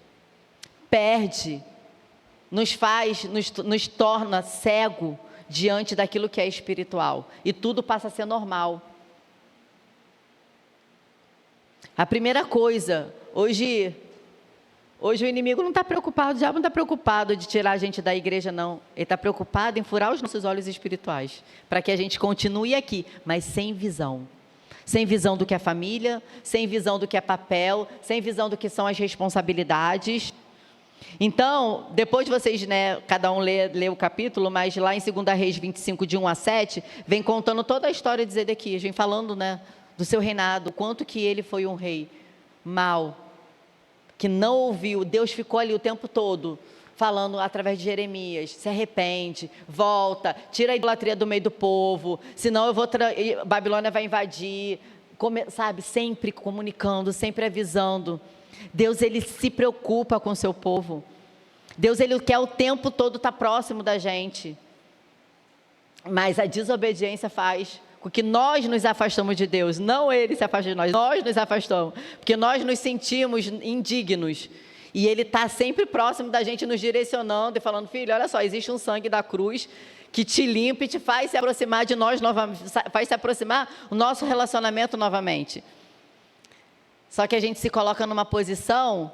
nos torna cego diante daquilo que é espiritual, e tudo passa a ser normal. A primeira coisa, hoje o inimigo não está preocupado, o diabo não está preocupado de tirar a gente da igreja, não. Ele está preocupado em furar os nossos olhos espirituais, para que a gente continue aqui, mas sem visão. Sem visão do que é família, sem visão do que é papel, sem visão do que são as responsabilidades. Então, depois de vocês, né, cada um lê o capítulo, mas lá em 2 Reis 25, de 1 a 7, vem contando toda a história de Zedequias, vem falando, né, do seu reinado, quanto que ele foi um rei mau, que não ouviu. Deus ficou ali o tempo todo, falando através de Jeremias, se arrepende, volta, tira a idolatria do meio do povo, senão Babilônia vai invadir, sabe, sempre comunicando, sempre avisando. Deus, ele se preocupa com o seu povo. Deus, ele quer o tempo todo estar próximo da gente. Mas a desobediência faz com que nós nos afastamos de Deus. Não ele se afasta de nós, nós nos afastamos. Porque nós nos sentimos indignos. E ele está sempre próximo da gente, nos direcionando e falando: filho, olha só, existe um sangue da cruz que te limpa e te faz se aproximar de nós novamente, faz se aproximar o nosso relacionamento novamente. Só que a gente se coloca numa posição,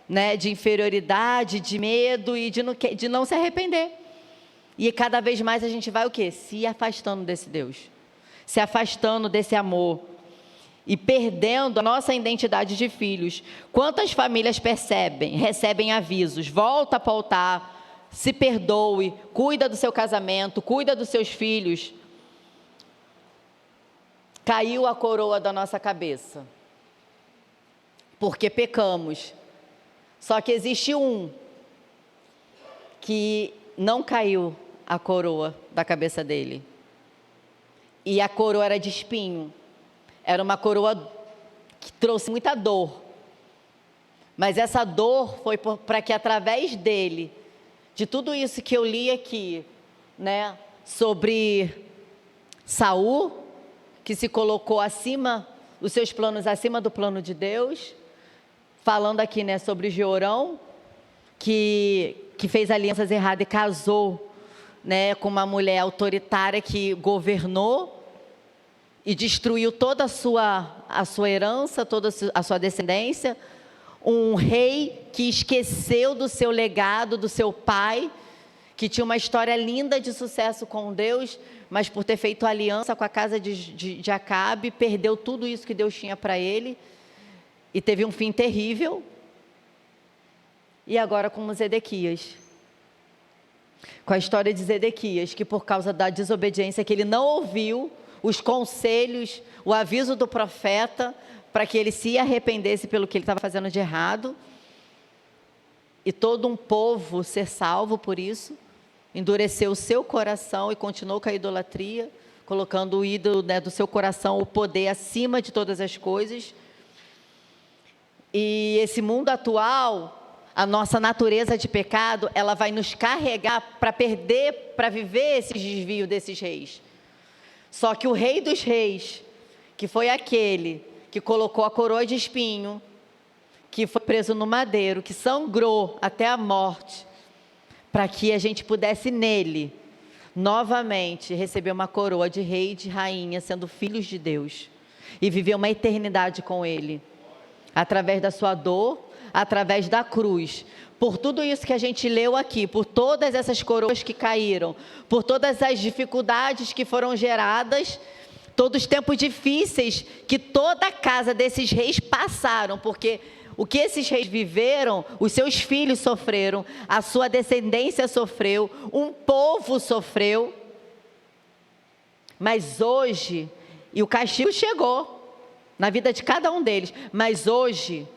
né, de inferioridade, de medo e de não se arrepender. E cada vez mais a gente vai o quê? Se afastando desse Deus, se afastando desse amor e perdendo a nossa identidade de filhos. Quantas famílias recebem avisos: volta para o altar, se perdoe, cuida do seu casamento, cuida dos seus filhos. Caiu a coroa da nossa cabeça, porque pecamos. Só que existe um que não caiu a coroa da cabeça dele. E a coroa era de espinho. Era uma coroa que trouxe muita dor. Mas essa dor foi para que através dele, de tudo isso que eu li aqui, né, sobre Saul, que se colocou acima, os seus planos acima do plano de Deus, falando aqui, né, sobre Jeorão, que fez alianças erradas e casou, né, com uma mulher autoritária que governou e destruiu toda a sua herança, toda a sua descendência. Um rei que esqueceu do seu legado, do seu pai, que tinha uma história linda de sucesso com Deus, mas por ter feito aliança com a casa de Acabe, perdeu tudo isso que Deus tinha para ele, e teve um fim terrível. E agora com Zedequias, com a história de Zedequias, que por causa da desobediência, que ele não ouviu os conselhos, o aviso do profeta, para que ele se arrependesse pelo que ele estava fazendo de errado, e todo um povo ser salvo por isso, endureceu o seu coração e continuou com a idolatria, colocando o ídolo, né, do seu coração, o poder acima de todas as coisas. E esse mundo atual, a nossa natureza de pecado, ela vai nos carregar para viver esse desvio desses reis. Só que o Rei dos Reis, que foi aquele que colocou a coroa de espinho, que foi preso no madeiro, que sangrou até a morte, para que a gente pudesse nele, novamente, receber uma coroa de rei e de rainha, sendo filhos de Deus, e viver uma eternidade com ele, através da sua dor, através da cruz. Por tudo isso que a gente leu aqui, por todas essas coroas que caíram, por todas as dificuldades que foram geradas, todos os tempos difíceis que toda a casa desses reis passaram, porque o que esses reis viveram, os seus filhos sofreram, a sua descendência sofreu, um povo sofreu. Mas hoje, e o castigo chegou na vida de cada um deles, mas hoje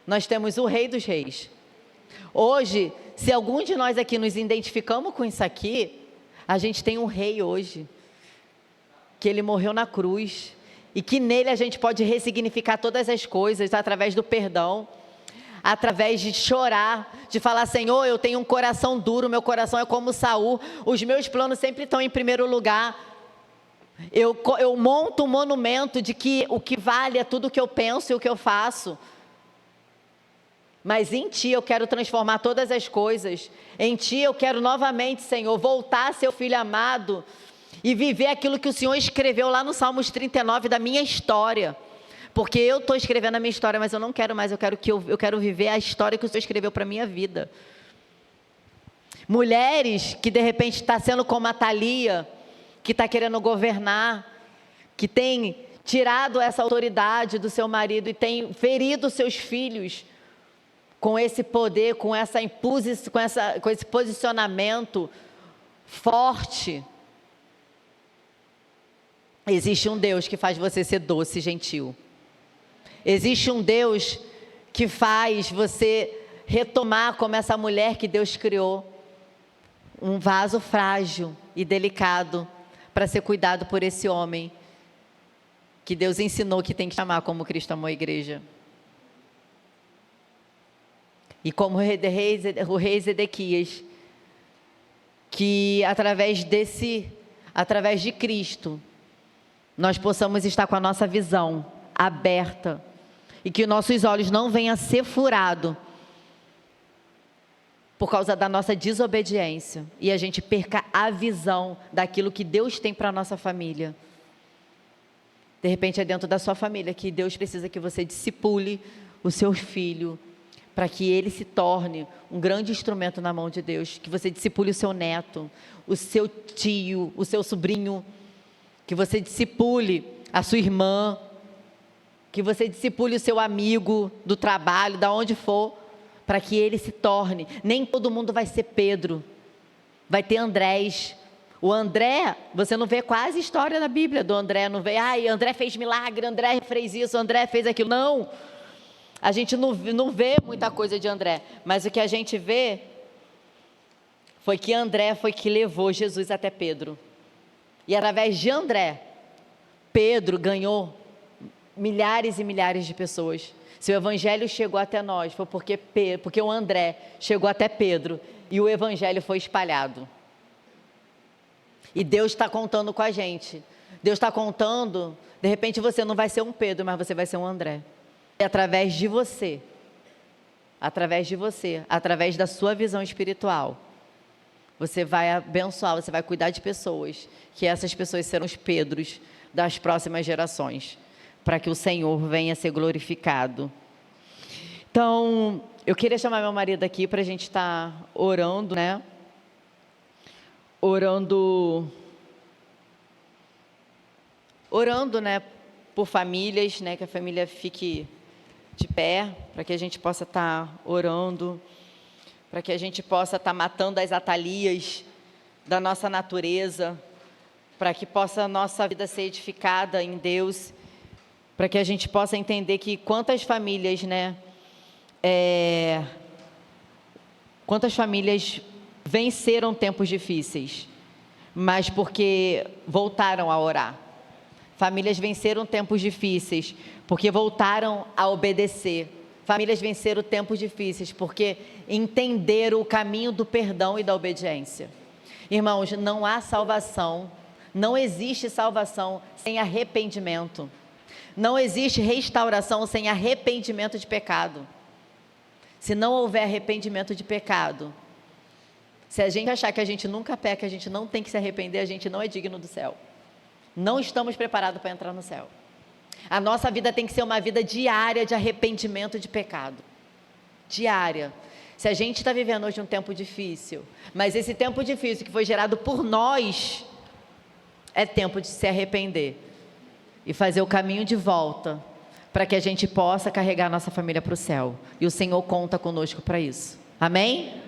nós temos o Rei dos Reis. Hoje, se algum de nós aqui nos identificamos com isso aqui, a gente tem um rei hoje, que ele morreu na cruz, e que nele a gente pode ressignificar todas as coisas, através do perdão, através de chorar, de falar: Senhor, eu tenho um coração duro, meu coração é como Saul, os meus planos sempre estão em primeiro lugar, eu monto um monumento de que o que vale é tudo o que eu penso e o que eu faço, mas em Ti eu quero transformar todas as coisas, em Ti eu quero novamente, Senhor, voltar a ser o filho amado, e viver aquilo que o Senhor escreveu lá no Salmos 39 da minha história, porque eu estou escrevendo a minha história, mas eu não quero mais, eu quero viver a história que o Senhor escreveu para a minha vida. Mulheres que de repente está sendo como a Thalia, que está querendo governar, que tem tirado essa autoridade do seu marido e tem ferido seus filhos com esse poder, com esse posicionamento forte. Existe um Deus que faz você ser doce e gentil. Existe um Deus que faz você retomar como essa mulher que Deus criou, um vaso frágil e delicado para ser cuidado por esse homem que Deus ensinou que tem que chamar como Cristo amou a igreja. E como o rei Zedequias, que através de Cristo, nós possamos estar com a nossa visão aberta e que nossos olhos não venham a ser furados por causa da nossa desobediência e a gente perca a visão daquilo que Deus tem para a nossa família. De repente é dentro da sua família que Deus precisa que você discipule o seu filho, para que ele se torne um grande instrumento na mão de Deus, que você discipule o seu neto, o seu tio, o seu sobrinho, que você discipule a sua irmã, que você discipule o seu amigo do trabalho, da onde for, para que ele se torne. Nem todo mundo vai ser Pedro, vai ter Andrés. O André, você não vê quase história na Bíblia do André, não vê, André fez milagre, André fez isso, André fez aquilo. Não, a gente não vê muita coisa de André, mas o que a gente vê foi que André foi que levou Jesus até Pedro. E através de André, Pedro ganhou milhares e milhares de pessoas. Se o evangelho chegou até nós, foi porque o André chegou até Pedro e o evangelho foi espalhado. E Deus está contando com a gente. Deus está contando, de repente você não vai ser um Pedro, mas você vai ser um André. E através de você, através da sua visão espiritual, você vai abençoar, você vai cuidar de pessoas, que essas pessoas serão os Pedros das próximas gerações, para que o Senhor venha a ser glorificado. Então, eu queria chamar meu marido aqui para a gente estar orando, né? Orando, né, por famílias, né, que a família fique de pé, para que a gente possa estar orando, para que a gente possa estar matando as atalias da nossa natureza, para que possa a nossa vida ser edificada em Deus, para que a gente possa entender que quantas famílias, né, quantas famílias venceram tempos difíceis, mas porque voltaram a orar. Famílias venceram tempos difíceis porque voltaram a obedecer. Famílias venceram tempos difíceis porque entenderam o caminho do perdão e da obediência. Irmãos, não há salvação, não existe salvação sem arrependimento. Não existe restauração sem arrependimento de pecado. Se não houver arrependimento de pecado, se a gente achar que a gente nunca peca, a gente não tem que se arrepender, a gente não é digno do céu. Não estamos preparados para entrar no céu. A nossa vida tem que ser uma vida diária de arrependimento de pecado. Diária. Se a gente está vivendo hoje um tempo difícil, mas esse tempo difícil que foi gerado por nós, é tempo de se arrepender e fazer o caminho de volta, para que a gente possa carregar a nossa família para o céu. E o Senhor conta conosco para isso. Amém?